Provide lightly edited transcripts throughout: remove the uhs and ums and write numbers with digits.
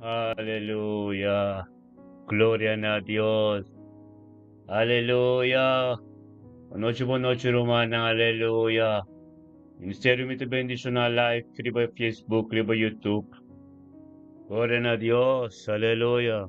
Aleluya. Gloria a Dios. Aleluya. Boa noite, Romana. Aleluya. Ministério muito bendição na live, riba Facebook, riba YouTube. Gloria a Dios. Aleluya.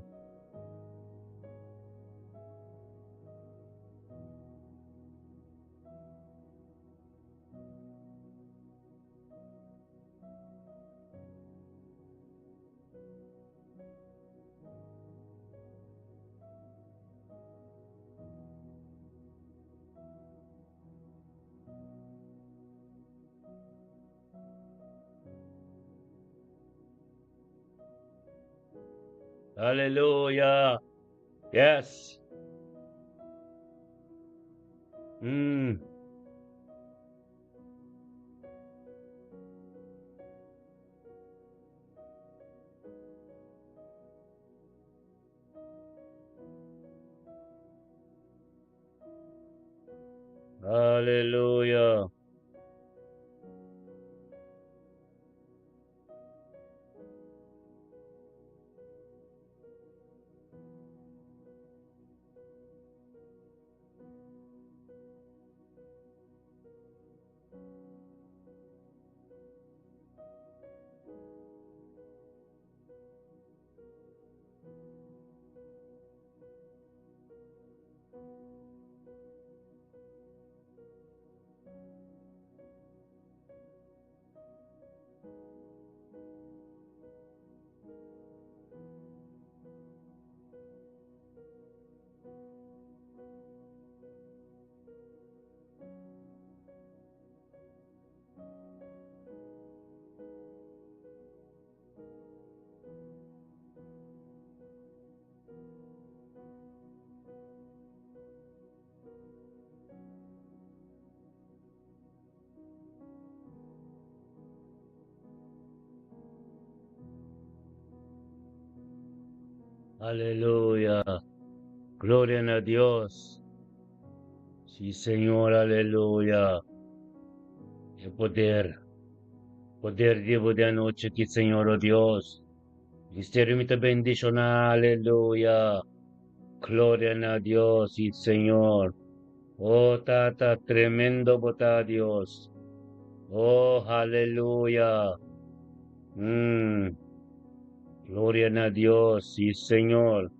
Aleluya. Yes. Mm. Aleluya. Aleluya. Gloria a Dios. Sí, Señor, aleluya. El poder vivo de anoche aquí, Señor, oh Dios. Ministerio mi te bendición, aleluya. Gloria a Dios, sí, Señor. Oh, tata, tremendo bota Dios. Oh, aleluya. Mm, Gloria a Dios, sí, Señor.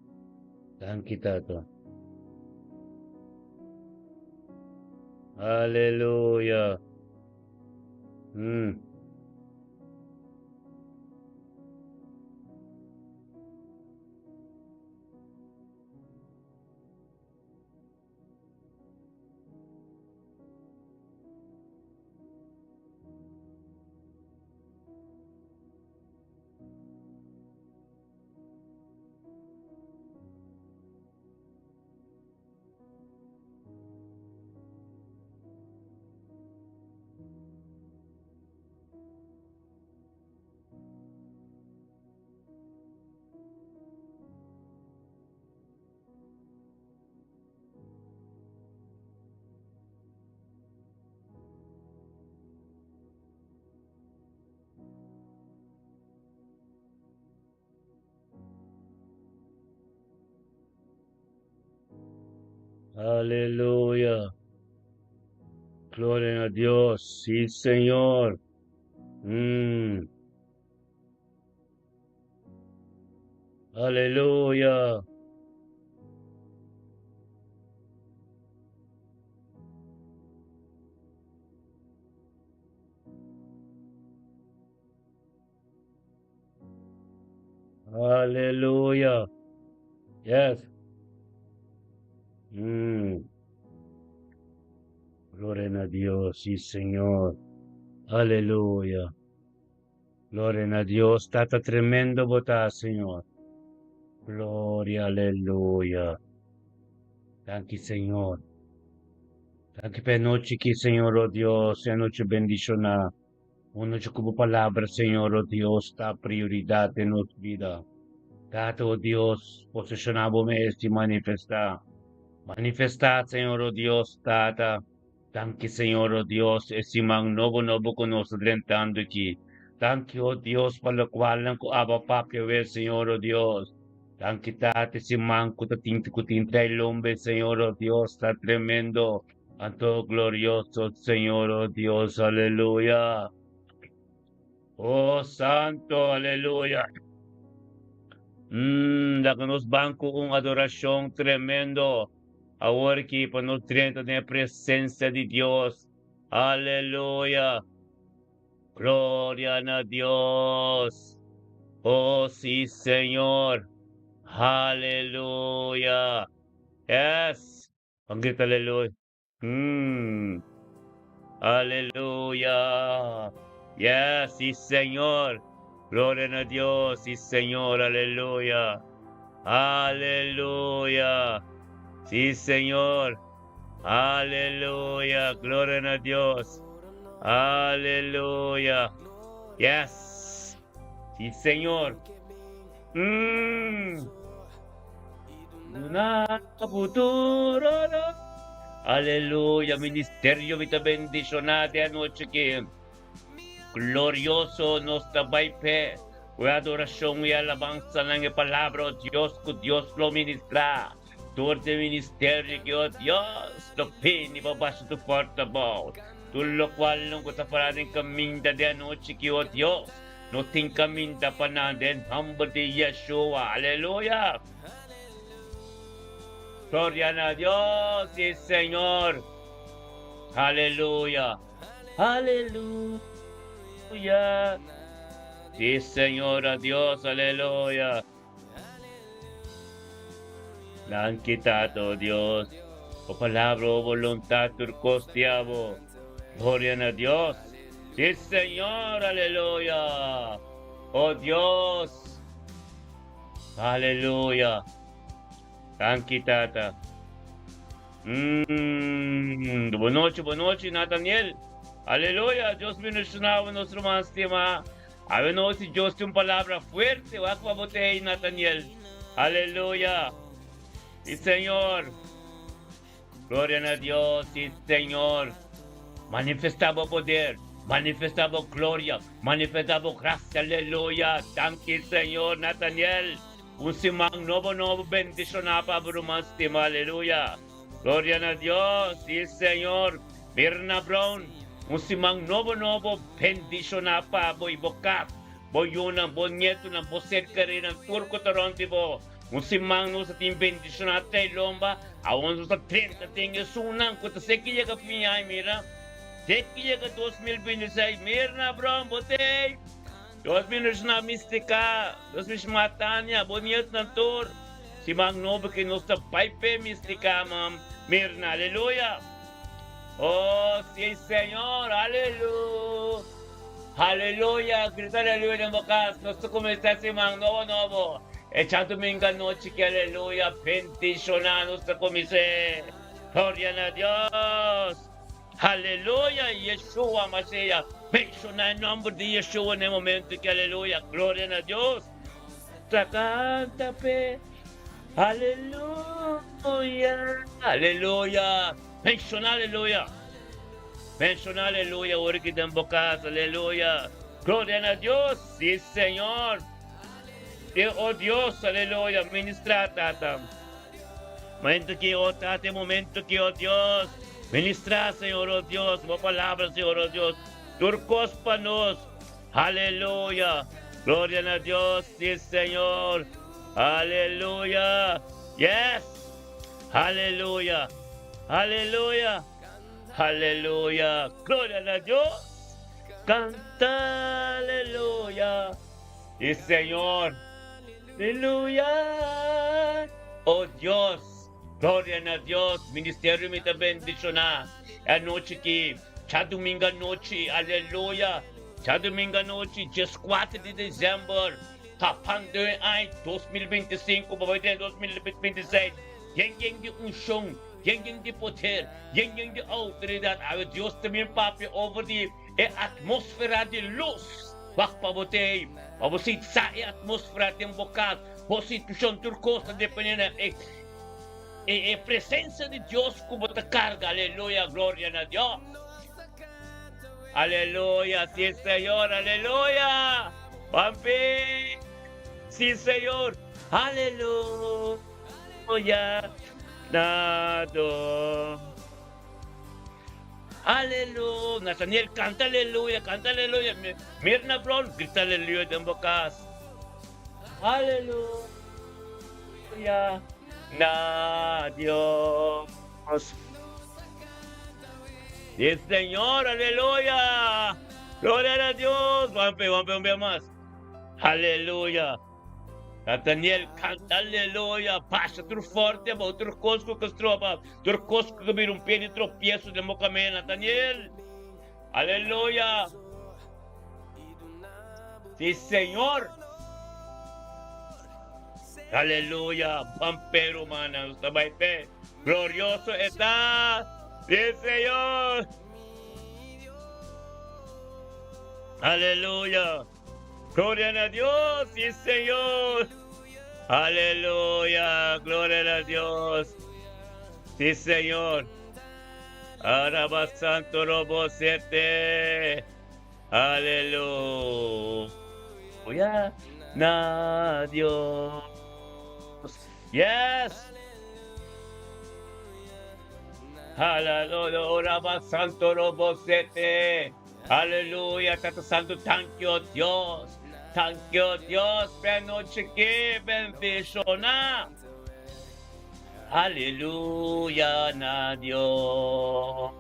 Thank you, tata. Aleluya. Mm, Aleluya. Gloria a Dios, sí, Señor. Mm, Aleluya. Aleluya. Yes. Mm, Gloria a Dios, sí, Señor. Aleluya. Gloria a Dios. Tata tremendo botá, Señor. Gloria, aleluya. Thank you, Señor. Thank you per noche que, Señor, oh Dios, é noite bendicionada. Uma noite como palavra, Senhor, oh Deus, está prioridade em nossa vida. Tata, oh Deus, posicionamos este manifestar. Manifestar, Senhor, oh Deus, Tata. Thank you, Senhor, oh Deus, esse man novo, novo conosco, alentando aqui. Thank you, oh Dios, por lo cual ang kuaba pa que Señor, oh Dios. Thank you, tate, si manco, tatinti, kutinta, el hombre, Señor, oh Dios, está tremendo. Santo glorioso, Señor, oh Dios, aleluya. Oh, santo, aleluya. Dá-nos banco adoração tremendo. Agora que para nos dentro da presença de Deus. Aleluia. Glória a Deus. Oh, sim, Senhor. Aleluia. Yes. Ang grito, aleluia. Aleluya. Yes, sí, Señor. Gloria a Dios, sí, Señor. Aleluya. Aleluya. Sí, Señor. Aleluya. Gloria a Dios. Aleluya. Yes. Sí, Señor. Una futuro. Aleluya, ministerio, vita bendicionate anoche que glorioso nos tabaype. We adoración, we alabanza ng palabra, Dios, que Dios lo ministra. Todo el ministerio que, oh Dios, lo pini, babasa tu portable. Todo lo cual nung kutaparading kaminda de anoche que, oh Dios, no ting kaminda pa natin, humble de Yeshua. Aleluya. Gloria a Dios, sí, Señor. Aleluya. Aleluya. Sí, Señor, a Dios, aleluya. La han quitado, Dios. O palabra o voluntad turcostiavo. Gloria a Dios. Sí, Señor, aleluya. Oh Dios. Aleluya. Han quitado. Buenas noches, Nathaniel. Aleluya. Dios bendicionaba nuestro más tema. A ver, no, si Dios tiene una palabra fuerte, va a bote Nathaniel. Aleluya. Sí, Señor. Gloria a Dios, sí, Señor. Manifestaba poder, manifestaba gloria, manifestaba gracia. Aleluya. Thank you, Señor, Nathaniel. Un simang novo bendición para brumas tema. Aleluya. Gloria a Dios, sí, Señor. Mirna Brown. Un simang novo bendición para boy bokap. Boy yun ang boy nieto ng boset ka rin ang turko taronti bo. Un simang no sa team bendición natin lomba. Awan sa 30 tingin sunang ko ta sekiya ka pinyay mira. Sekiya ka 2026 Mirna Brown botay. Dos minutos na mistika, dos minutos matanya, boniet ng tour. Si Mang Nobo que nos está paipe mistika, mam. Mirna, aleluya. Oh, sí, Señor, aleluya. Aleluya, grita aleluya ng bakas. Gusto ko may si Mang Nobo. Echando minga noche que aleluya, bendicionanos sa komise. Gloria a Dios. Aleluya, Yeshua Mashiach. Menciona el nombre de Yeshua en el momento que aleluya, gloria a Dios. Cántate, aleluya, aleluya. Menciona aleluya. Menciona aleluya, ahora que te bocas, aleluya. Gloria a Dios, sí, Señor. Oh Dios, aleluya, ministra, tata. Momento que, oh tate, momento que, oh Dios. Ministra, Señor, oh Dios, mo palabra, Señor, oh Dios. Turcos panos, aleluya, gloria a Dios, sí, Señor, aleluya, yes, aleluya, aleluya, aleluya, gloria a Dios, canta, aleluya, sí, Señor, aleluya, oh Dios, gloria a Dios, ministerio me te bendiciona, anoche que Cha domingo noche, aleluya. Cha domingo noche, 4 de dezembro. Tapando ay 2025, babay 2026. Yang de unción, yang de poder, yang de autoridad. A Dios también papi over the atmósfera de luz. Wak pabotay. Pabosit sa atmósfera de bocat. Posición turcosa depende presencia de Dios como te carga. Aleluya, gloria a Dios. Aleluya, sí, Señor, aleluya. Pampi, sí, Señor, aleluya. Nado. Aleluya. Nathaniel, canta aleluya, canta aleluya. Mirna Brown, grita aleluya en bocas. Aleluya. Na Dios. Y el Señor, aleluya. Gloria a Dios. Vampe, un día más. Aleluya. Nathaniel, canta aleluya. Passa outro forte, outro cosco que estropa. Outro cosco que vira pé e tropieço de mocamé, Nathaniel. Aleluya. Sí, Señor. Aleluya. Pampero, mana. Usted glorioso está. Sí, Señor. Aleluya. Gloria a Dios, sí, Señor. Aleluya, gloria a Dios. Sí, Señor. Araba Santo Robo Sete. Aleluya. Na Dios. Yes. Aleluya. Araba Santo Robo Sete. Aleluya. Tato Santo, thank you, Dios. Thank you, Dios, per noche que bendicionar. Aleluya, na Dios.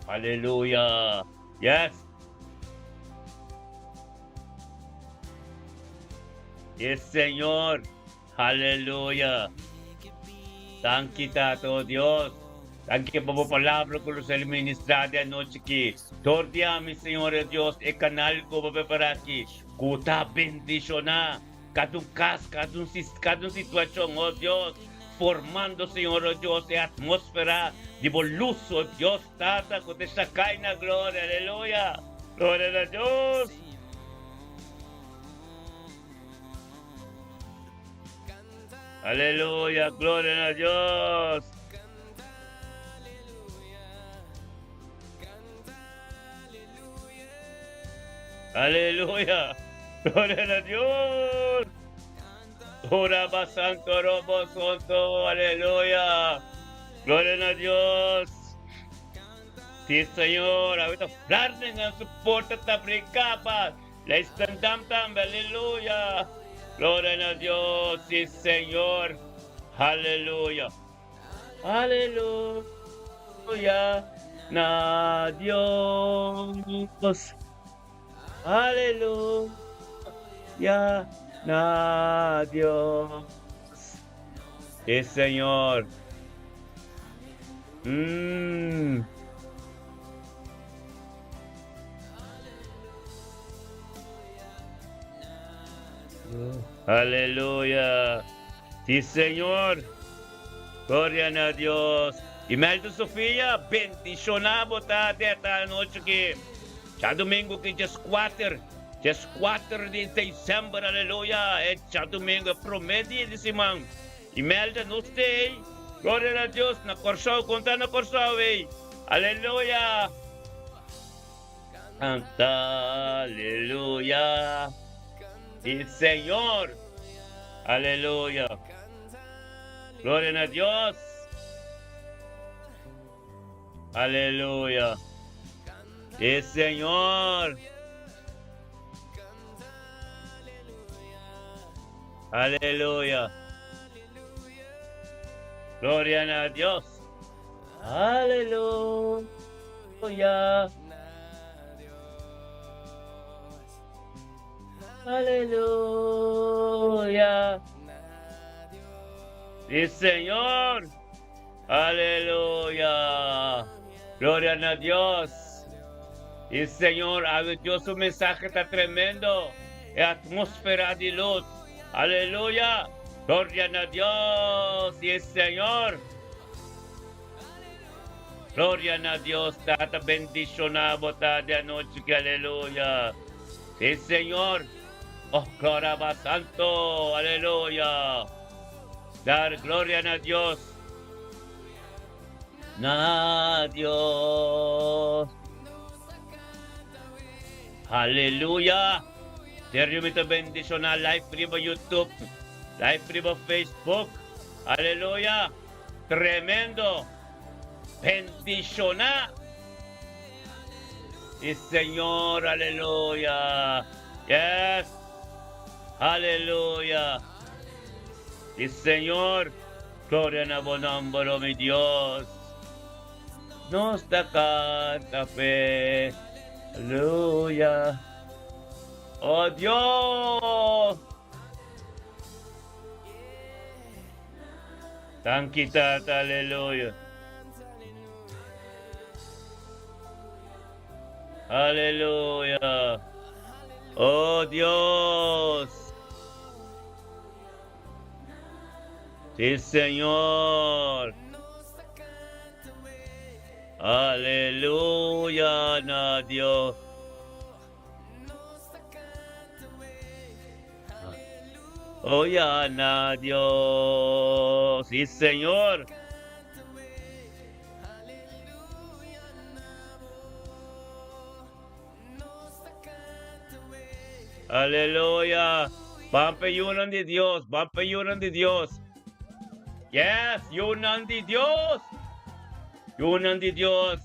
Aleluya. Yes. Yes, Señor. Aleluya. Thank you, Tato Dios. Thank you por palabra que los administrados anoche que tordia mi Señor Dios el canal como para aquí. Cuta bendicionar cada situación, oh Dios, formando, Señor Dios, de atmósfera de voluso, Dios, tata, con esta caina, gloria, aleluya, gloria a Dios. Aleluya, gloria a Dios. Aleluya, gloria a Dios. Oraba Santo, Robo Santo, aleluya, gloria a Dios. Sí, Señor, ahorita flarden en su puerta tabricaba, la estandam tam, aleluya, gloria a Dios, sí, Señor, aleluya, aleluya, na Dios. Aleluya, na Dios. Sí, Señor. Aleluya. Sí, Señor. Gloria a Dios. Imelda Sofia, bendicionamos esta noche que já domingo que dia 4 de dezembro, aleluia, é já domingo, promete de semana. Imelda, não sei, glória a Deus, na Corsal, conta na Corsal, aleluia. Canta, aleluia, e Senhor, aleluia, glória a Deus, aleluia. E Senhor, aleluya, gloria a Dios, aleluya, aleluya, sí, Señor, aleluya, gloria a Dios. Y Señor, Dios, su mensaje está tremendo. Es atmósfera de luz. Aleluya. Gloria a Dios. Y Señor. Gloria a Dios. Tata bendicionado de anoche. Aleluya. Sí, Señor. Oh, gloria a Santo. Aleluya. Dar gloria a Dios. Na Dios. Hallelujah. Teryo ito bendisyon na live free ba YouTube, live free ba Facebook. Hallelujah. Tremendo. Bendisyon na. Y Señor, aleluya. Yes. Aleluya. Y Señor, gloria na bonambolo mi Dios. Nos da canta fe. Aleluya. Oh Dios. Thank you, Tata. Aleluya. Aleluya. Oh Dios. Sí, Señor. Aleluya, na Dios. Oh, ya, na Dios. Sí, Señor. Aleluya. Pampayunan de Dios. Pampayunan de Dios. Yes, yunan de Dios. Yunan de Dios.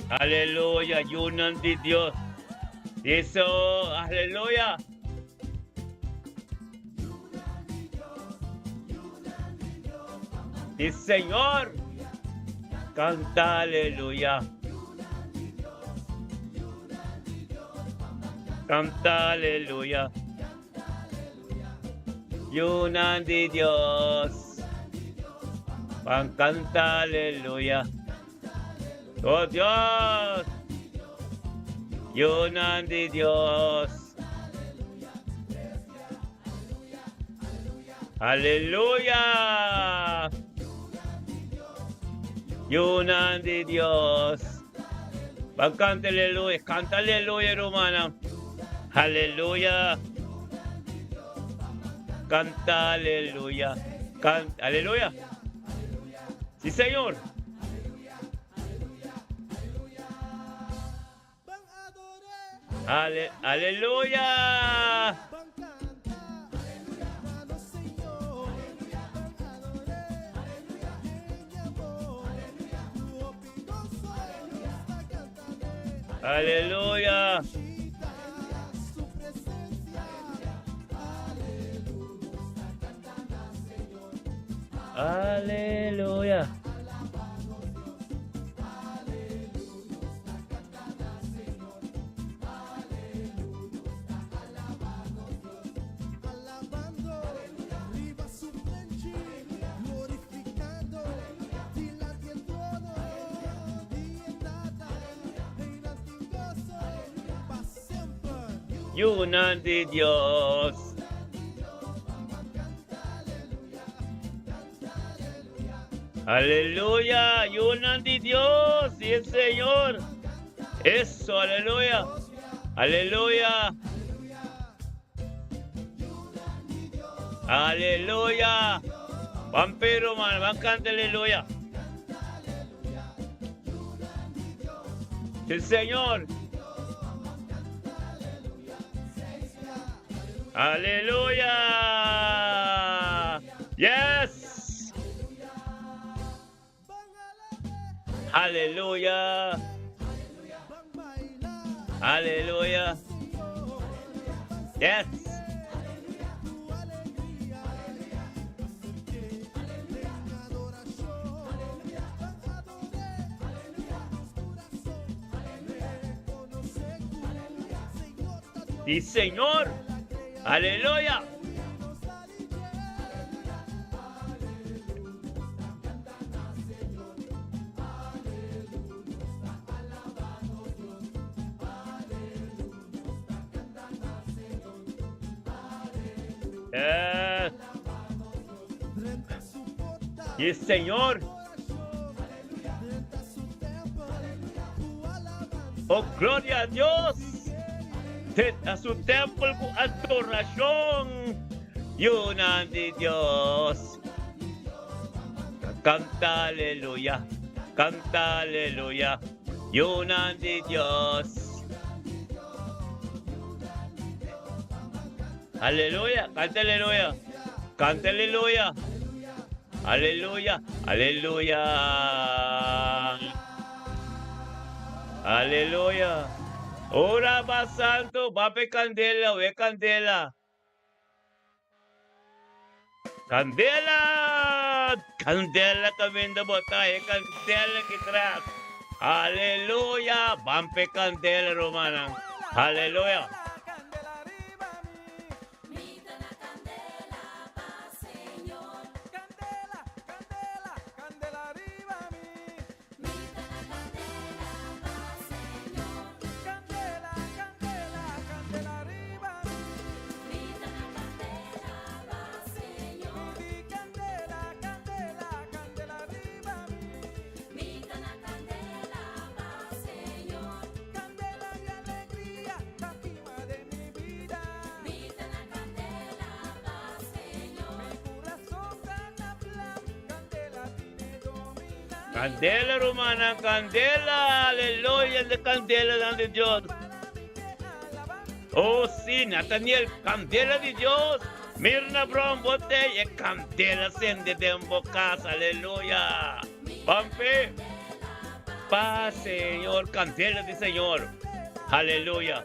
Aleluya, yunan de Dios. Eso, aleluya. Sí, Señor. Canta, aleluya. Canta, aleluya. Yunan de Dios. Canta, aleluya. Oh Dios. Yunan de Dios. Aleluya. Yunan de Dios. Canta, aleluya. Canta, aleluya, hermana. Aleluya. Canta, aleluya. Aleluya. Sí, Señor. Aleluya. Aleluya. Aleluya. Yunan de Dios. Aleluya, yunan de Dios, y el Señor. Eso, aleluya. Aleluya. Aleluya. Vampiro, man, van canta aleluya. El Señor. Aleluya. Yes. Aleluya. Aleluya. Yes. Sí, Señor. Aleluya. Sí, Señor. Oh, gloria a Dios. A su templo con adoración. Yunan di Diyos. Canta aleluya, canta aleluya, yunan di Diyos. Aleluya, canta aleluya, canta aleluya, aleluya, aleluya, aleluya. Ora ba santo, bape candela, we candela. Candela! Candela kami botay, candela kitrak. Hallelujah! Bampe candela romana. Hallelujah! Candela romana, candela, aleluya, de candela de Dios. Oh sí, Nathaniel, candela de Dios. Mirna Brown botella, candela sende de embocas, aleluya. Pampe, paz, Señor, candela de Señor, aleluya.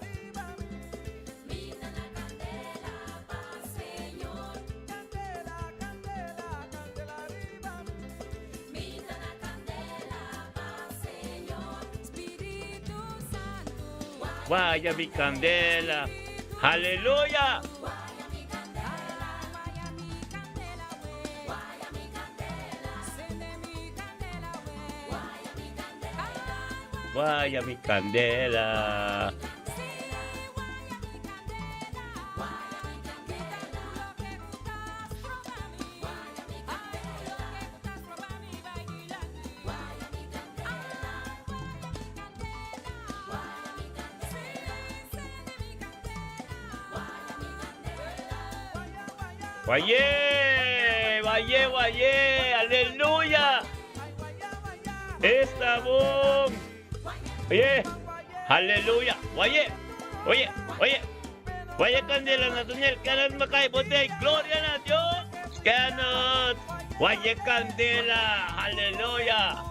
Vaya mi candela, aleluya. Vaya mi candela. Vaya, vaya, vaya, aleluya. Estamos. Oye, aleluya. Oye, oye, oye. Vaya candela Nathaniel, cannot makay bote. Gloria a Dios. Cannot. Vaya candela. Aleluya.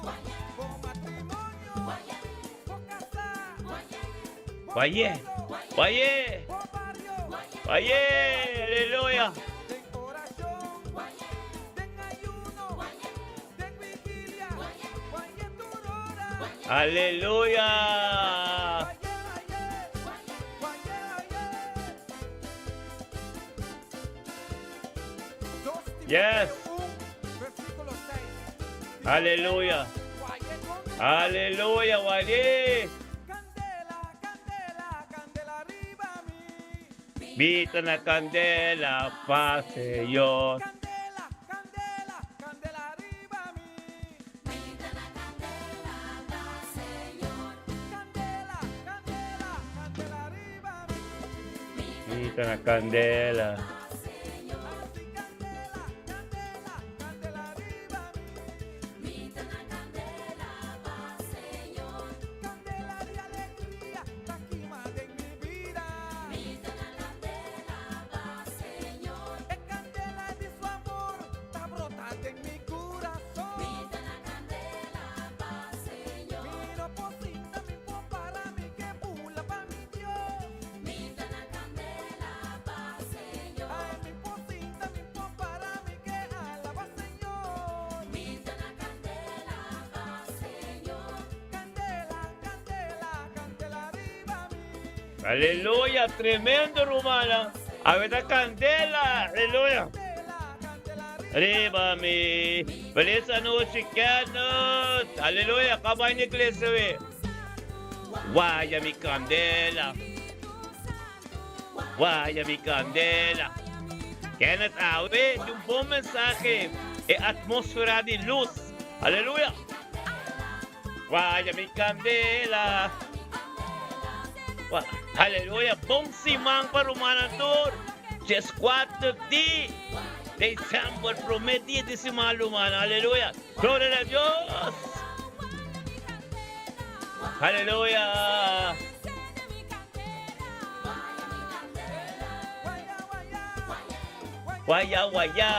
Vaya, vaya. Vaya, aleluya. Aleluya. Yes. Aleluya. Aleluya, vale. Vita na candela, pa Señor. Vita na candela. Aleluya, tremendo romana. A ver la candela, aleluya. Arriba mi, feliz noche, canos. Aleluya, acaba en iglesia, ve. Vaya mi candela. Vaya mi candela. Kenneth Awe, un buen mensaje. Es atmósfera de luz. Aleluya. Vaya mi candela. Aleluya, bom simang pa rumana tur. Just 4 de diciembre prometido humana. Aleluya. Gloria a Dios. Aleluya. Guaya, guaya.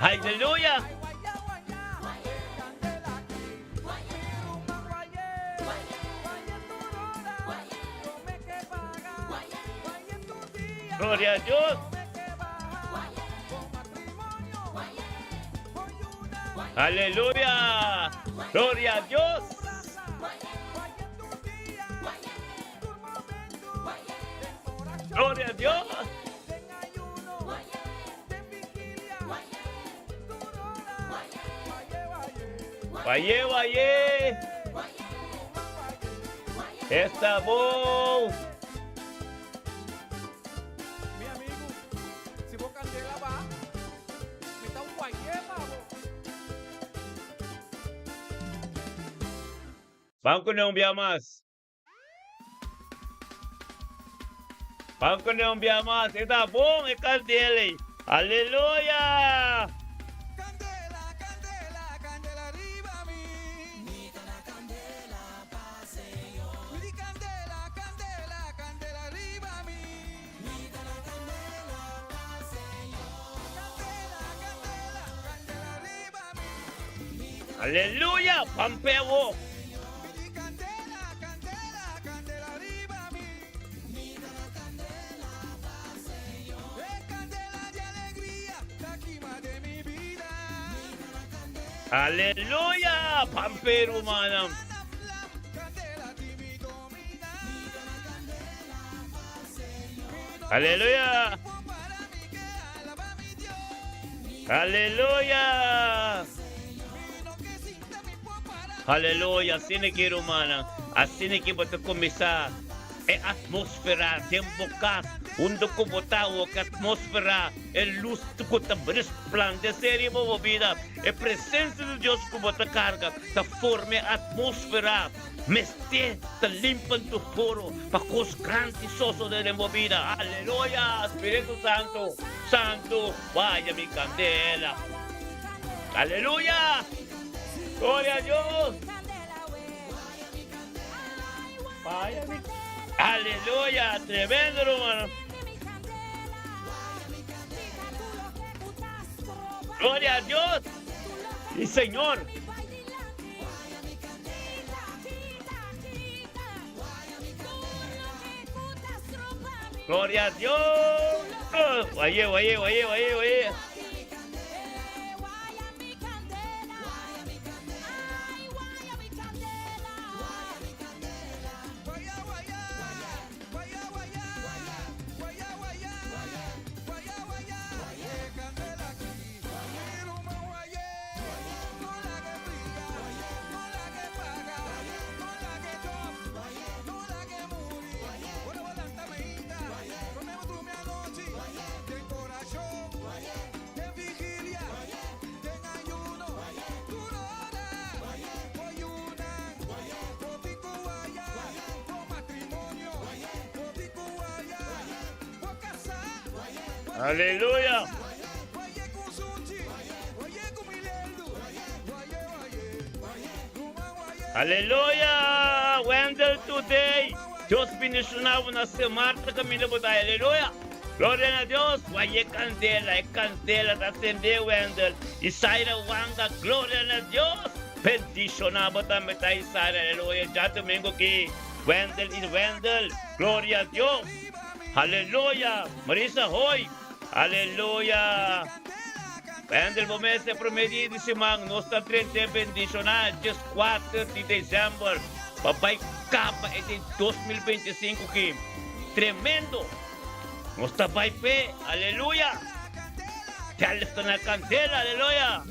Aleluya. Gloria a Dios. Aleluya. Gloria a Dios. Gloria a Dios. Guaye, guaye. Está bom. Mi amigo, si vos candela va, me está un guayé, pavo. Vamos con un día más. Vamos con un día más. Está bom, es candela. Aleluya. Candela, candela, candela arriba a mí. Mita la candela, paseo. Mi candela, candela, candela arriba a mí. Mita la candela, paseo. Candela, candela, candela arriba a mí. Aleluya. Pampeo. Mi candela, candela, candela arriba a mí. Mita la candela, paseo. Es candela de alegría, la quima de mi vida. Aleluya. Pampero, manam. Candela ti mi domina. Aleluya. Para mí que alaba mi Dios. Aleluya. Vino que sinta mi pueblo para mí. Aleluya. Assim que humana. Assim que bota começar. É atmosfera, tempo cá, onde que botar o que atmosfera, é luz que bota resplandecer em minha vida, é presença de Deus que bota carga, da forma atmosfera, meste, te limpa tu poro, para cos grandes soso de minha vida. Aleluia, Espírito Santo, Santo, vaya mi candela. Aleluia, glória a Deus. Vaya mi Aleluya, tremendo, hermano. Gloria a Dios. Y Señor. Gloria a Dios. Oye, oye, oye, oye, oye. Aleluya. Aleluya. Wendell today. Dios bendicionado na semana Camila Budaya. Aleluya. Gloria a Dios. Guaye candela da acender Wendell. Isaira Wanga. Gloria a Dios. Bendicionado também tá Isaira. Aleluya. Já domingo aqui. Wendell e Wendell. Gloria a Dios. Aleluya. Marisa Hoy. Aleluya. Wendell Bomese prometido de semana. Nós está 30 bendicionado. Just 4 de dezembro. Papai capa é de 2025 aqui. Tremendo. Nós está vai pé. Aleluya. Já está na candela. Aleluya.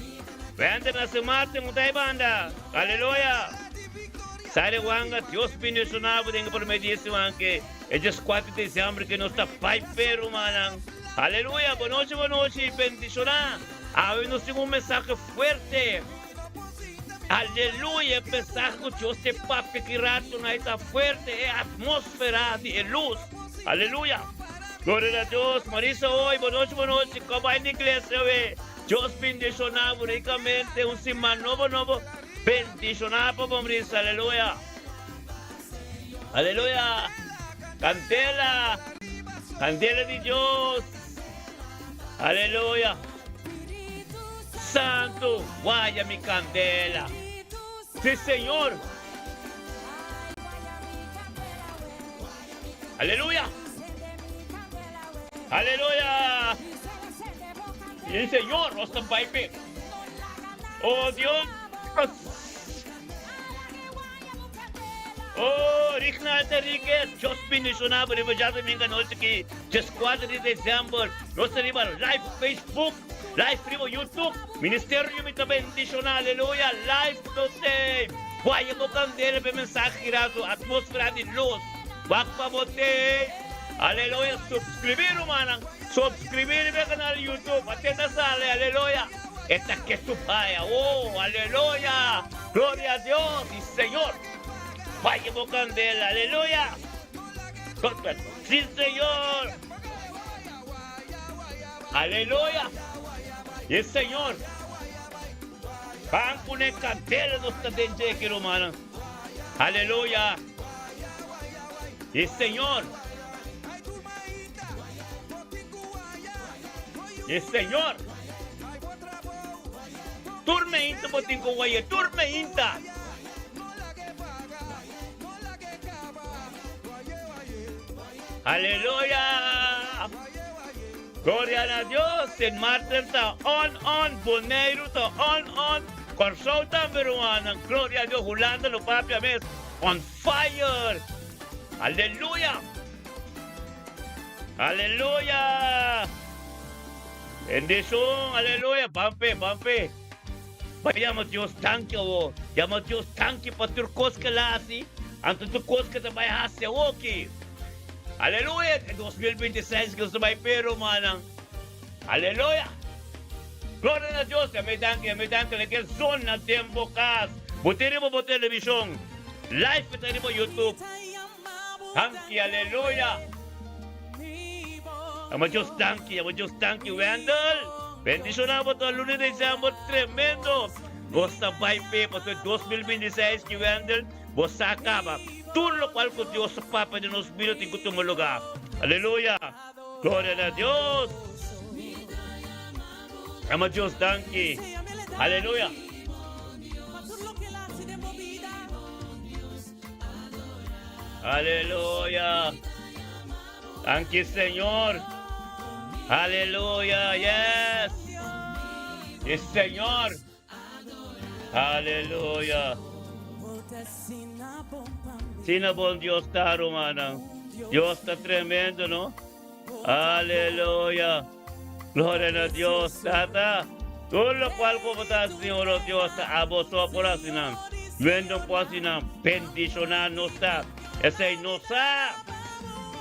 Wendell na semana tem muita banda. Aleluya. Sare Wanga, Deus bendicionado. Tem que prometer de semana que é just 4 de dezembro que nós está vai pé, romanang. Aleluya, buenas noches, bendicionar. Hoy nos tengo un mensaje fuerte. Aleluya, el mensaje que Dios te papi que rato no está fuerte, es atmósfera de luz. Aleluya. Gloria a Dios. Marisa hoy, buenos, kabayan de iglesia, we. Dios bendicionado ricamente, un semana novo. Bendicionado por Marisa, aleluya. Aleluya. Candela de Dios. Aleluya. Santo, vaya mi candela. Sí, Señor. Aleluya. Aleluya. Y el Señor nos acompañe. Oh Dios. Oh, Ricknal Enriquez, Dios bendicionado, rebajado mi canal aquí, just 4 de diciembre, nuestra riba live Facebook, live riba YouTube, Ministerio mi bendicionado, aleluya, live today. Vaya mo candela pe mensaje girado, atmósfera de luz, bakpa bote, aleluya, suscribir manang, suscribir mi canal YouTube, atenta sale, aleluya. Esta que su paya, oh, aleluya, gloria a Dios y Señor. Vaya mo candela, aleluya. Sí, Señor. Aleluya. Y el Señor. Van con el candela no está dentro de que romana. Aleluya. Y el Señor. Y el Señor. Turmeinta botín con guaya, turmeinta. Aleluya. Gloria a Dios. En Martel está on. Boneiro está on. Corsou está peruana. Gloria a Dios. Julanda lo papi a mes. On fire. Aleluya. Aleluya. Bendición. Aleluya. Pampe. Vayamos Dios tanque o. Llama Dios tanque para tu cosca la así. Antes tu cosca te vaya a hacer aquí. Aleluya, en 2026 que se va a pero manang. Aleluya. Gloria a Dios, me dan que el son na tiempo kas. Butiri mo televisión. Live petari mo YouTube. Tanki, aleluya. Amo Dios tanki, Wendell. Bendición a vos, lunes de diciembre tremendo. Gosta by pay para 2026 que Wendell. Vos acaba. Todo lo cual con Dios Papa de nos mira en tu lugar. Aleluya. Gloria a Dios. Ama Dios, danke. Aleluya. Aleluya. Danke, Señor. Aleluya. Yes. Yes, Señor. Aleluya. Sinabon Dios está, romana. Dios está tremendo, ¿no? Aleluya. Gloria a Dios, tata. Todo lo cual como está, Señor Dios, a vosotros por así. Vendo por así, bendicionar no está. Ese no está.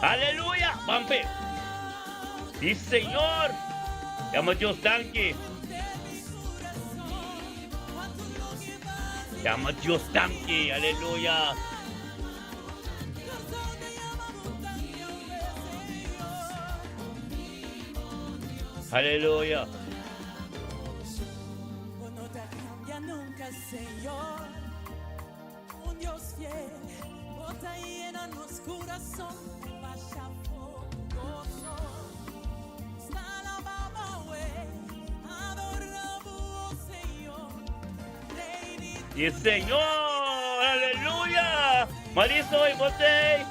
Aleluya. Pampe. Y Señor. Llama Dios tanque. Llama Dios tanque. Aleluya. Aleluya. No te cambia nunca, Señor. Un Dios fiel, bota llena nos corazón, vaya fogoso. Adoramos, Señor. Y el Señor, aleluya. Mariso y bote.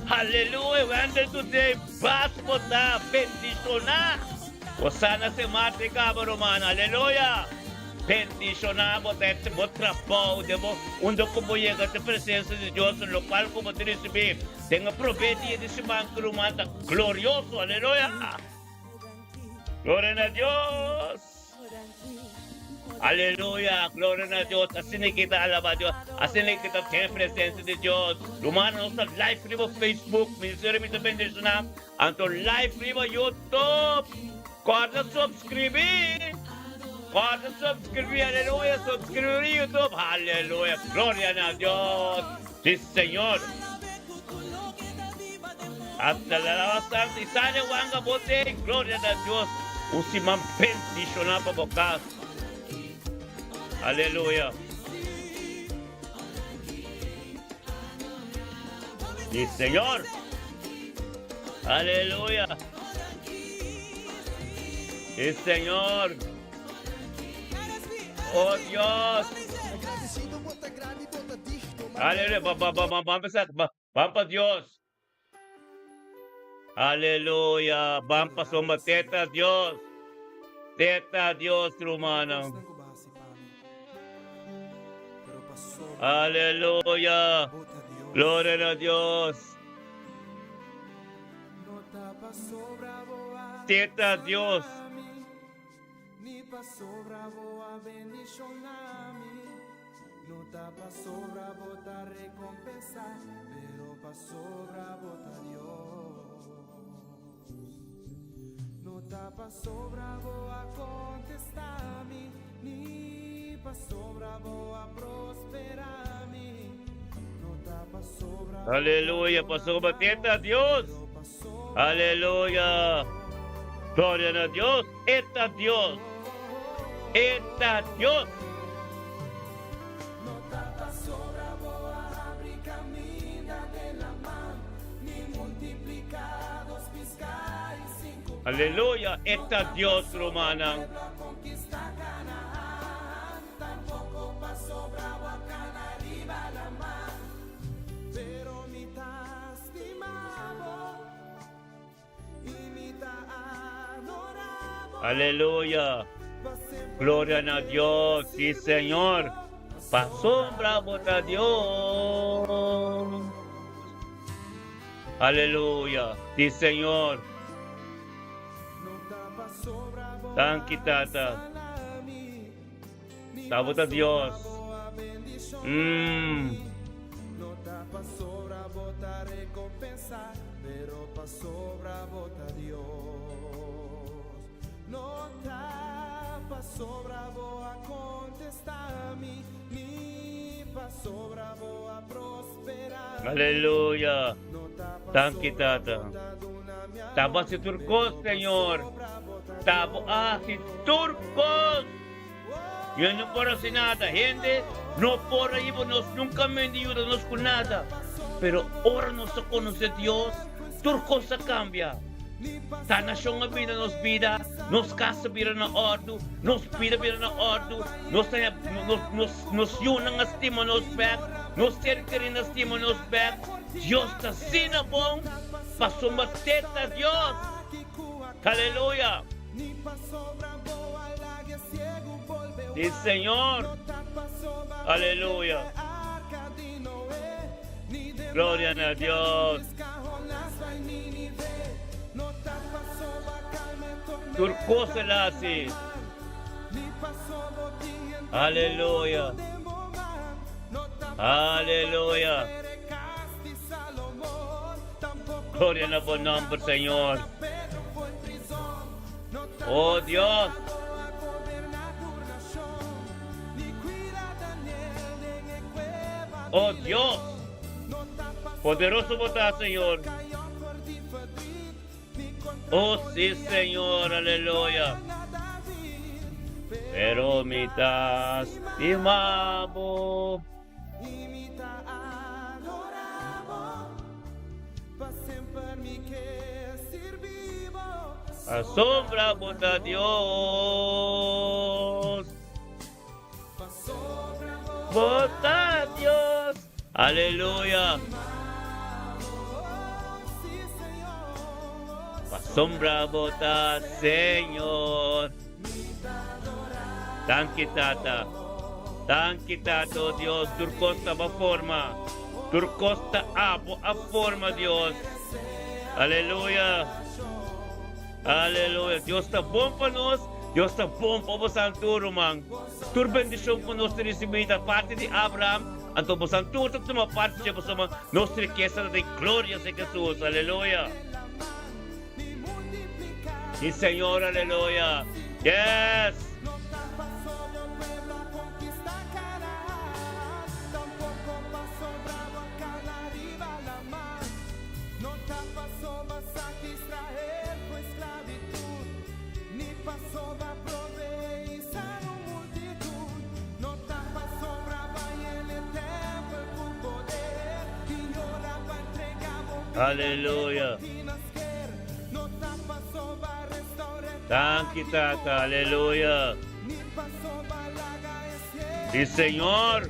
Aleluya, Wendell today, vas botar, bendicionar. Osana se mate cabo romana, aleluya. Bendicionar, botar trabajo, onde como llega a presença de Deus, no local como te receber. Tenga profecia de semana romana, glorioso, aleluya. Gloria a Dios. Aleluya, gloria a Dios. Así que kita alaba a Dios. Así que kita tener presencia de Dios. Lumana nos live riba Facebook, Ministerio de Bendición. Anto live riba YouTube. Corta suscribir. Aleluya, suscribir YouTube. Aleluya, gloria a Dios. Sí, Señor. At nalalawasang si Sana Wanga Bote, gloria na Diyos. Usimang bendisyon na pabukas. Hallelujah. Sí, Señor. Aleluya. Sí, Señor. Oh Dios. Aleluya. Vamos pa Dios. Aleluya. Vamos pa soma teta Dios. Teta Dios, rumana. Aleluya. Gloria a Dios. Teta Dios. Ni pasó bravo a bendicionarme. No te pasó bravo a recompensar, pero pasó bravo a Dios. No te pasó bravo a contestarme, ni pasó bravo a prosperarme. No te pasó bravo. Aleluya, pasó bateta Dios. Aleluya. Gloria a Dios. Eta Dios. Eta Dios. No te pasó bravo a abrir camino de la mano, ni multiplicados fiscal y cinco. Aleluya. Eta Dios, romana. Conquista Canaán, tampoco pasó bravo a Canariba la mar, pero mitad estimado y mitad adorado. Aleluya. Gloria a Dios. Sí, Señor. Pasó bravo a Dios. Aleluya. Sí, Señor. Thank you, Tata. Sabot a Dios. No te pasó bravo a recompensar, pero pasó bravo a Dios. No te pasó bravo a contestarme, ni pasó bravo a prosperar. Aleluya. Thank you, Tata. Tapa si Turcos, Señor. Tapa si Turcos. Yun no para si nada. Gente, no por ahí nunca me ayudanos con nada. Pero ahora nos conoce Dios. Turcos se cambia. Ta nasyong nga vida, nos casa vida na ordo, nos vida na ordo, nos yun ang estima nos back, nos cerca rin estima nos back. Dios ta sinabong, pasumateta Dios. Aleluya. Sí, Señor. Aleluya. Gloria a Dios. Turcos Selassie. Aleluya. Aleluya. Gloria a buen nombre, Señor. Oh Dios. Oh Dios. Poderoso votar, Señor. Oh sí, Señor, aleluya. Pero mitad estimamos y mitad adoramos, pa sempre mi que servimos. asombra a Dios. Vota a Dios. Aleluya. Asombra vota, Señor. Thank you, Tata. Thank you, Tato, Dios. Turcosta a forma. Turcosta a forma, Dios. Aleluya. Aleluya. Dios está bom para nós. Deus está bom para o Santo man. Tur bendição para nós receber da parte de Abraham. Então o Santo uma parte de nossa riqueza de glória em Jesus. Aleluia. E Senhor, aleluia. Yes. No te pasó Hallelujah. Thank you, Tata. Hallelujah. Sí, Señor.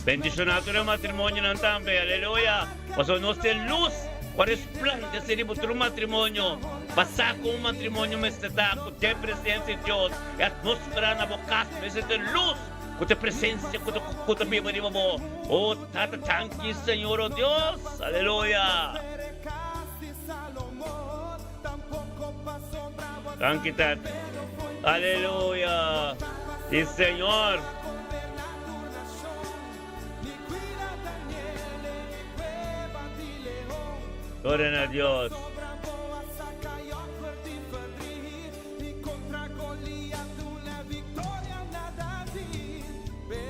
Bendicionado el matrimonio ng tambe. Hallelujah. Pasonos de luz. Para resplandece ser tu matrimonio. Pasar con un matrimonio me está con tu presencia de Dios. Y atmósfera na boca me está de luz. Con tu presencia, con tu viva de mo. Oh, Tata, thank you, Señor, oh Dios. Hallelujah. Thank you, Tata. Hallelujah. Sí, Señor. Gloria a Dios.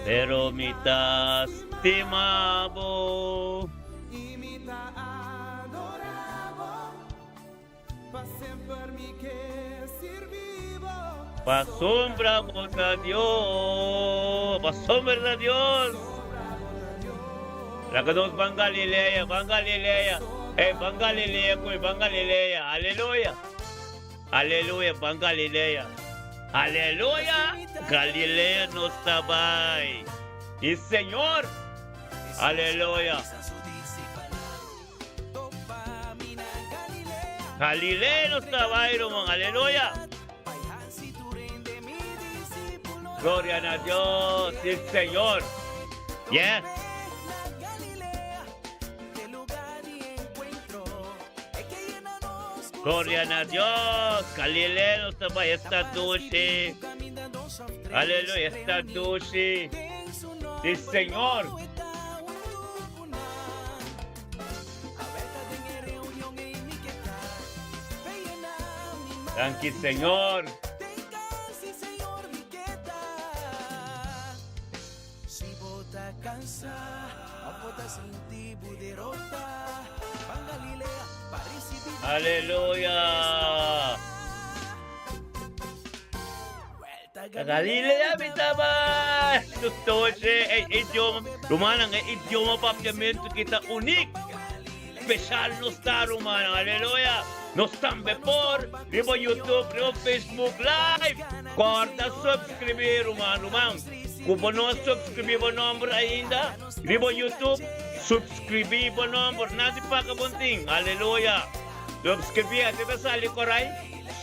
Pero mi estimado y mi adoravo, pa sempre mi che servivo. pa sombra a Dios, pa sombra a Dios. La que nos van Galilea, van Galilea. Van Galilea, pues van Galilea. Aleluya. Aleluya, van Galilea. Aleluya. Galilea no estaba ahí. Y Señor. Aleluya. Galilea no estaba ahí, hermano. Aleluya. Gloria a Dios. Sí, Señor. Yes. Gloria a Dios, Galileo estaba esta dulce. Aleluya, esta dulce. Sí, Señor. Thank you, Señor. Aleluya. Galilea bitaba. Tutoche idioma. Rumanang idioma papiamento kita unik. Special no está rumano. Aleluya. Nos tambe por ribo YouTube, ribo Facebook Live. Corta subscribir rumano. Kung no subscribe mo number ainda, ribo YouTube, subscribe mo number. Nasi pa kabunting. Aleluya. Subscribe at ito sa likoray.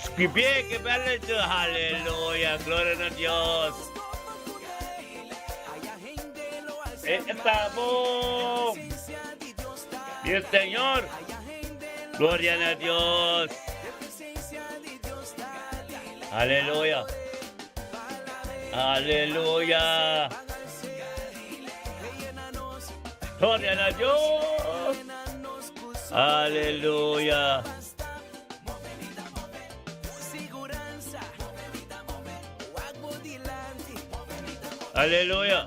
Subscribe que vale ito. Hallelujah. Gloria a Dios. Estamos. Y el Señor. Gloria a Dios. Aleluya. Aleluya. Gloria a Dios. Aleluya. Aleluya.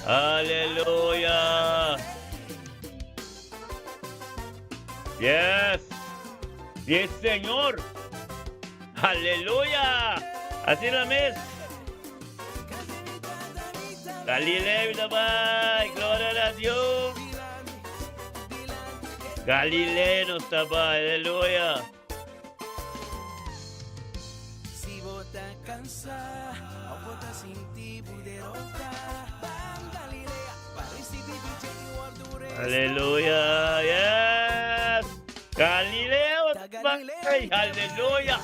Aleluya. Yes. Yes, Señor. Aleluya. Así la mes. Galileo estaba. Gloria a Dios. Galileo no estaba. Aleluya. Si vota cansa, o vota sin ti poderosa, van Galilea, parisi bibije wardure. Aleluya. Yes. Galileo. Aleluya.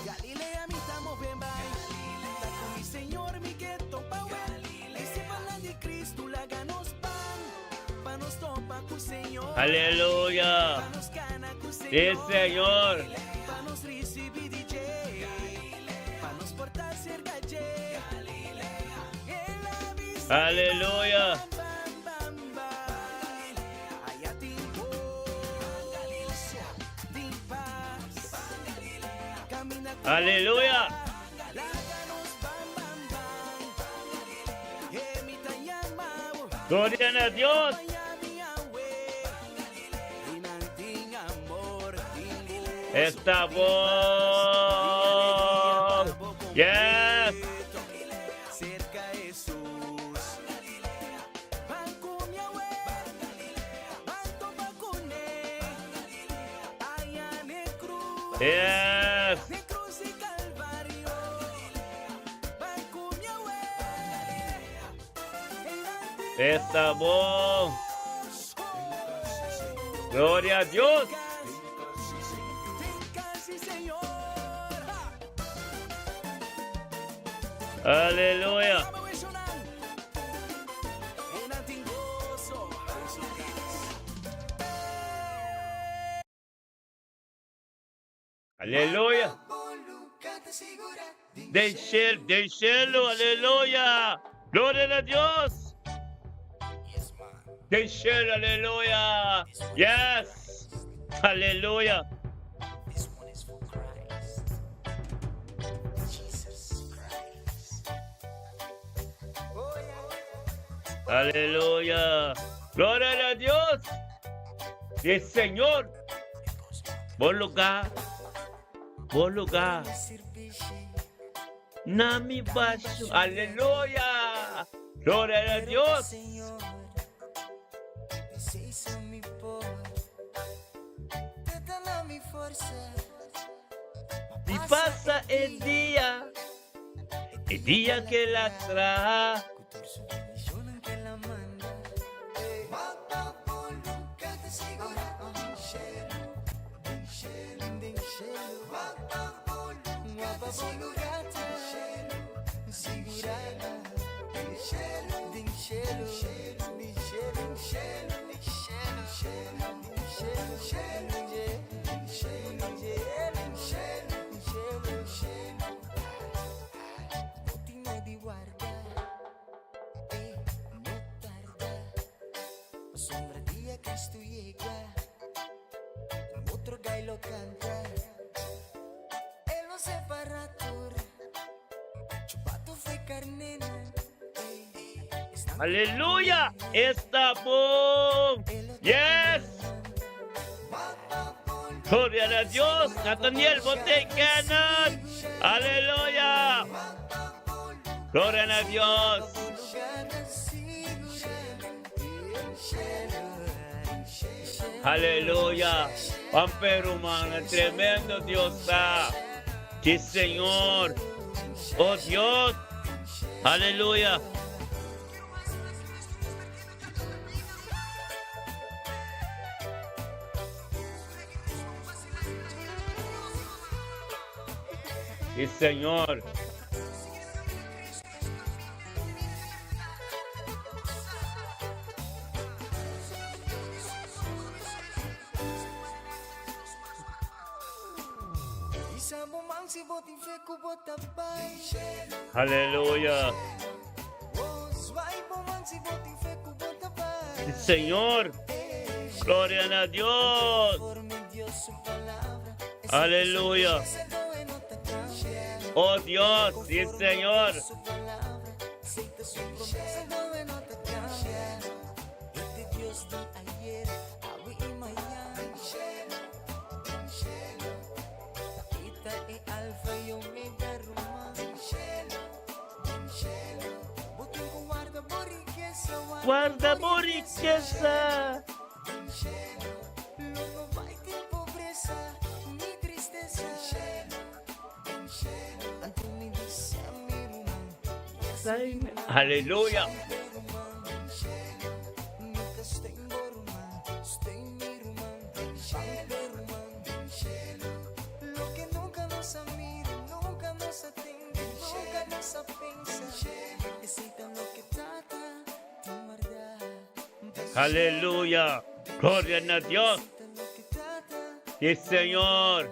Galilea mi tamo ben bai. Da con mi Señor mi geto power. Ese pan de Cristo la ganos pan. Panos topa cu Señor. Aleluya. Panos cana cu Señor. Sí, Señor. Panos recibi DJ. Panos portar ser galle. Aleluya. Aleluya. Gloria a Dios. Esta voz. Yes. Yes. Mi cruz y calvario. Balcumia, Está bom. Gloria a Dios. casi Señor. Aleluya. Aleluya. Del cielo, aleluya. Gloria a Dios. Del cielo, aleluya. Yes. Aleluya. This one is for Christ. Jesus Christ. Oh, yeah. Aleluya. Gloria a Dios. El Señor. Buen lugar. Buen lugar. Nami baso. Aleluya. Gloria a Dios. Señor, deshizo mi por, te da mi fuerza. Y pasa el día que la trae. Kutur su bendición en que la manda. Magpapulong sigura. Din cielo. Magpapulong sigurada. Din cielo. Din cielo. Din cielo. Din cielo. Din cielo. Din cielo. Din cielo. Din cielo. Buti di guarda. No tarda. Sombra día Cristo llega. Otro gallo canta. Él no separator. Chupato fue carnena. Aleluya. Está bom. Yes. Gloria a Dios. Nathaniel Botecanon. Aleluya. Gloria a Dios. Aleluya. Pampero, humano, tremendo Dios está. Sí, Señor. Oh Dios. Aleluya. Sí, Señor. Aleluya. Sí, Señor. Gloria a Dios. Aleluya. Oh Dios, sí, Señor. Guarda por riqueza. No vai ter pobreza ni tristeza. Antes me dice a mi hermano. Aleluya. Lo que nunca nos admira, nunca nos atiende, nunca nos piensa. Necesitan lo que trata tu verdad. Aleluya. Gloria a Dios. Sí, Señor.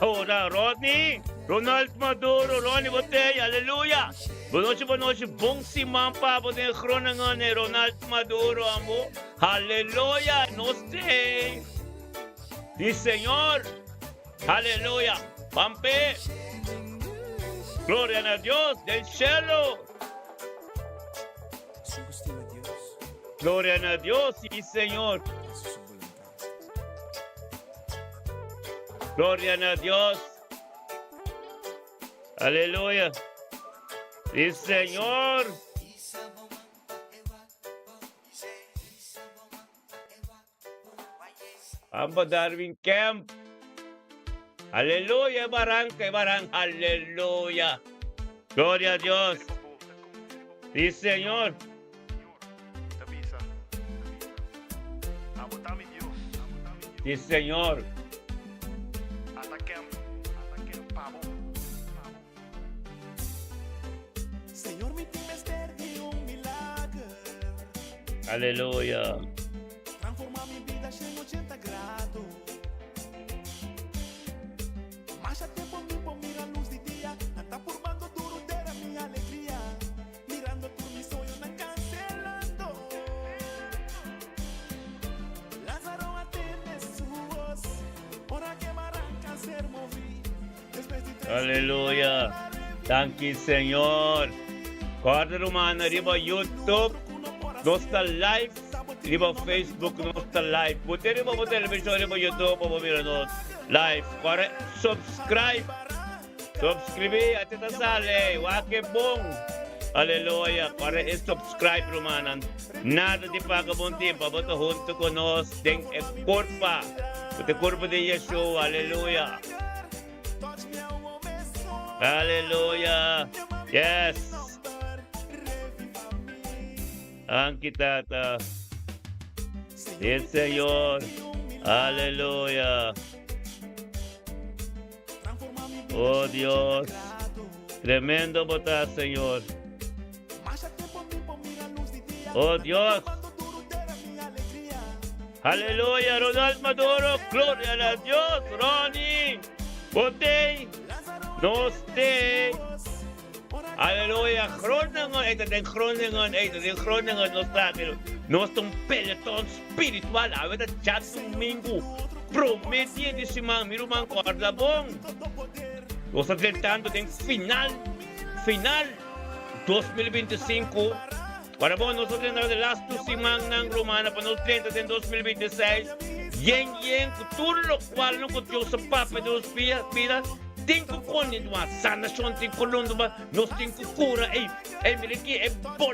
Ahora, Rodney, Ronald Maduro, Ronnie Botella, aleluya. Boa noite, bom simão para poder cronangan Ronald Maduro, amor. Aleluya, no sei. Sí, Señor. Aleluya. Pampe. Gloria a Dios del cielo. Gloria a Dios, sí, Señor. Gloria a Dios. Aleluya. Sí, Señor. Amba Darwin Camp. Aleluya, barangay, aleluya. Gloria a Dios. Sí, Señor. Sí, Señor. Senhor, me tem um milagre. Aleluya. Transformar minha vida em 80 graus. Marcha tempo por mim a luz de dia. Não tá por bando duro dera minha alegria. Mirando por mi sonho não cancelando. Lázaro atende suos. Ora que marranca ser movi. Después de 3 Aleluya. Thank you, Señor. Corda Romana, riba YouTube. No está live. Riba Facebook, no está live. Buti riba po television, riba YouTube. Po mira no live. Corre, subscribe. Subscribe at ita sale. Wake bong. Aleluya. Corre, subscribe Romana. Nada di pagabunti. Paboto junto con nos. Deng e corpa. Buti corpo de Yeshua. Aleluya. Aleluya. Yes. Ang kitata. Yes, Señor. Aleluya. Oh Dios. Tremendo botar, Señor. Oh Dios. Aleluya. Ronald Maduro. Gloria a Dios. Ronnie. Bote. Noste. Aleluya. Groningen. Den Groningen. Nós estamos peloton espiritual. A verdade, já domingo. Promete de semana. Miro man corda bom. Nós estamos tentando tem final 2025. Para bom, nós estamos tentando last two semana ng Romana para nós tentando em 2026. Yen, tudo lo qual não contigo sa papa dos pira. Tenho conhecido sanação, tenho conhecido, nós temos cura, miliki,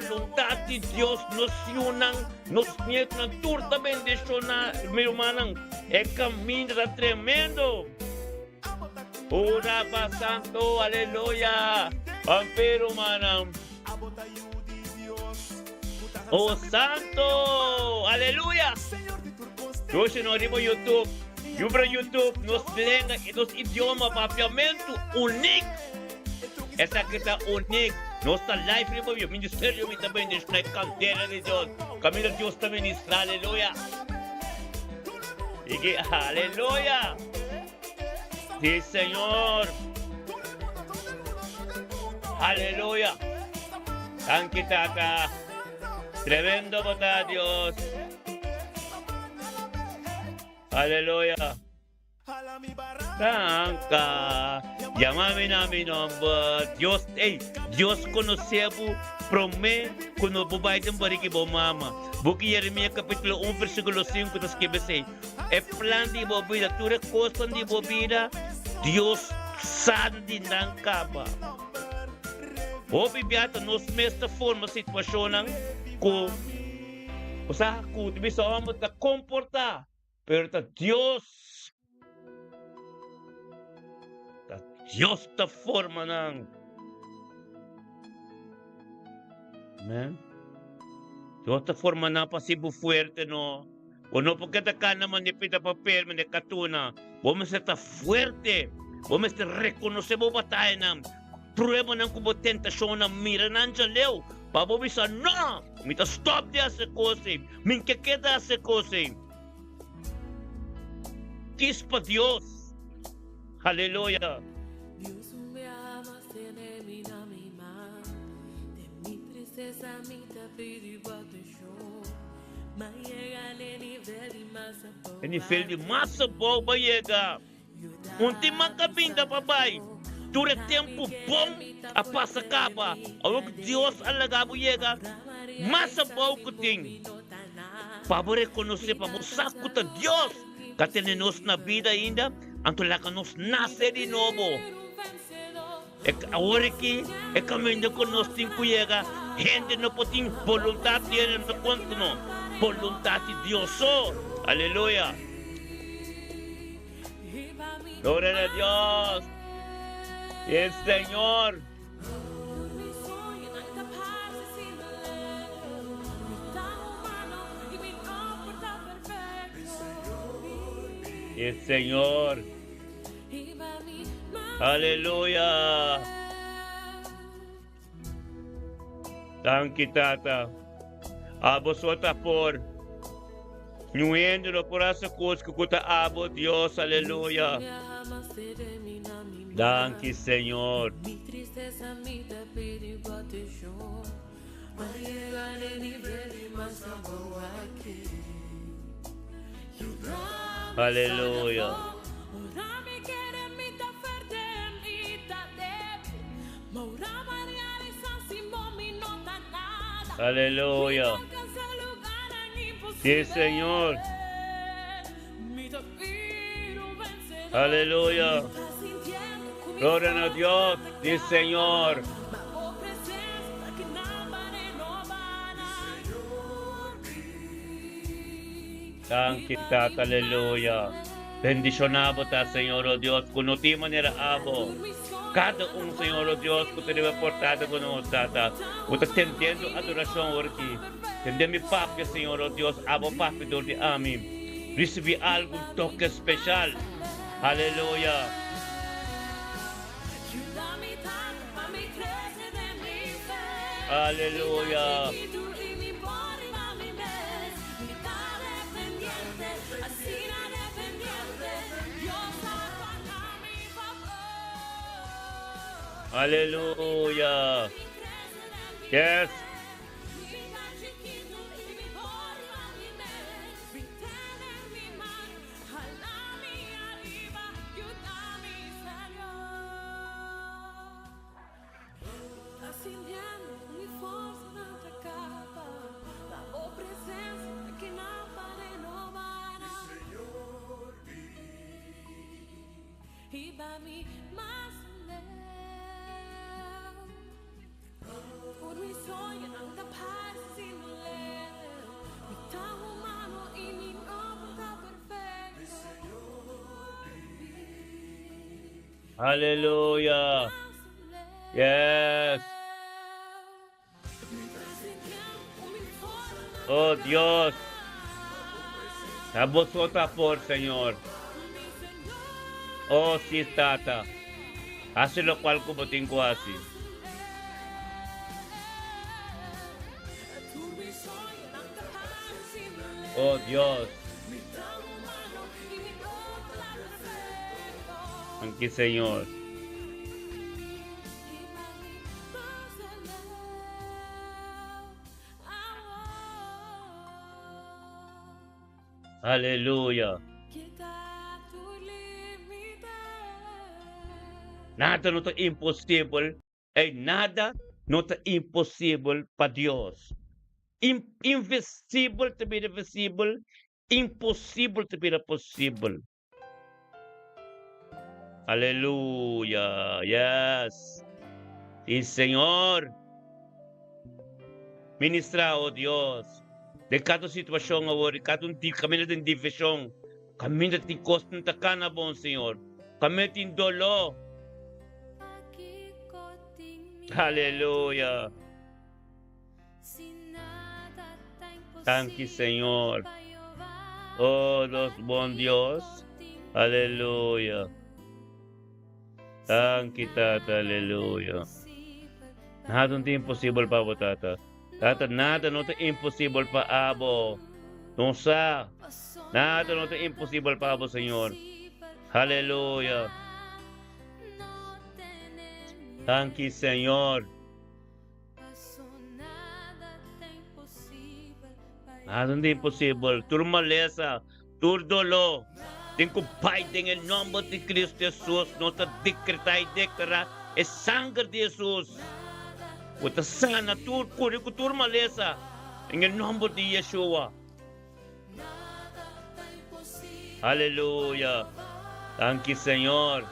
vontade de Deus, nos unang, nos nietos, na turta bendição, meu irmão, caminho tremendo. Ora pa santo, aleluia, ampero manam. Oh santo, aleluia. Hoje nós vimos YouTube. YouTube nos lenga e nos idioma papiamento único. Essa que está único. Nossa live, o ministério também na candeira de Deus. Caminho de Deus também ministra, aleluia. E aleluia. Sim, Senhor. Aleluia. Thank you, Tata. Tremendo botar Deus. Aleluya. Tanka. Llámame a mi nombre. Dios, Dios conocebo. Promé que no bubai de bariki bo mama. Buki Jeremia capítulo 1 versículo 5 das que bese. É plan de bobida, tu recostan de bobida. Dios sandi nang kaba. Obi biata nos mesta forma situação ko usa ko bisa amo ta comportar. Pero Dios ta forma ng Amen. Dios ta forma na pasibo fuerte no. O no porque ta kana man pita papel man katuna. Vamos estar fuerte. Vamos estar reconocer bo batalha na prueba ng kubo tentasyon na mira nandiyan leo. Pabo bisa na. Mita stop dia se kose. Min kekeda se kose. Kiss pa Dios. Aleluya. Dios me ama, se elimina mi mal. De mi tristeza me te pide batejo. Mas llega al nivel de massa boa. Nível de massa boa chega. Última cabinda papai. Ture tempo bom a passa acaba. Ao que Deus alagabo chega. Massa boa que tem. Para reconhecer para mostrar que Deus que tenemos na vida ainda, antula que nos nasce de novo. Agora que é caminho que nós temos que chegar, gente não pode ter vontade de ir no conto, não. Vontade de Deus só. Aleluia. Gloria a Dios. Y el Señor. Y el Señor. Aleluya. Thank you, Tata. Abo sota por. Nuéndolo por esa cosa que cuta abo Dios. Aleluya. Thank you, Señor. Mi tristeza mi tapiri batishon. Mayegane ni veli masabo aquí. Aleluya. Orami kere mi ta ferde mi ta debi. Maura mariare san simbo mi nota nada. Aleluya. Sí, Señor. Aleluya. Gloria a Dios. Sí, Señor. Thank you, Tata. Aleluya. Bendicionado ta, Señor, oh Dios, con ti manera abo. Cada Señor, oh Dios, que te debe portar con nosotros, Tata. Que te tendiendo adoración por aquí. Tende mi papi, Señor, oh Dios, abo papi, de amin. Recibí algún toque especial. Aleluya. Aleluya. Aleluya. Yes. Aleluya. Yes. Oh Dios. A vosotros por Señor. Oh sí, Tata. Hace lo cual como tengo así. Oh Dios. Aquí, Señor. Aleluya. Nada no está imposible. Nada no está imposible para Dios. Invisible to be visible. Impossible to be possible. Aleluya. Yes. Sí, Señor. Ministra, oh Dios. De cada situação agora, cada caminho de divisão, caminho de constante bom Senhor, caminho de dolor. Aleluya. Thank you, Señor. Oh, los buen Dios. Aleluya. Thank you, Tata. Aleluya. Nada é impossível para você, Tata. Tata, nada não é impossível para abo. Não sa. Nada não é impossível para abo, Senhor. Aleluya. Thank you, Senhor. Nada é impossível. Turmaleza, turdolo. Tem que o Pai tem em nome de Cristo Jesus. Nós decretar e declarar é sangue de Jesus. O sangue na cura com turmaleza. Em nome de Yeshua. Aleluya. Thank you, Senhor.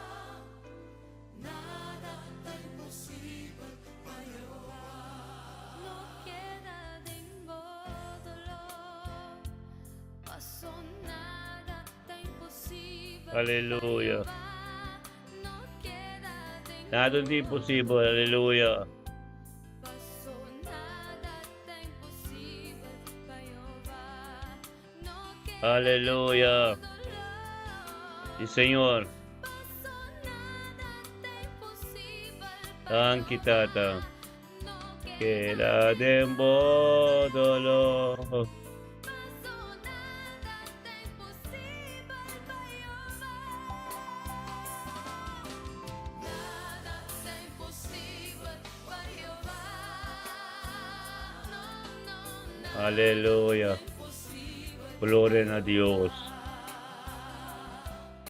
Aleluya. Nada es imposible, aleluya. Pasó, nada está imposible para Jehová. No queda Aleluya. dolor. Sí, Señor. Pasó, nada está imposible para Thank you, Tata. No Queda dembo dolor. pasó, nada está imposible para Jehová. Nada está imposible para Jehová. No, no, nada Aleluya. imposible. Gloria a Dios.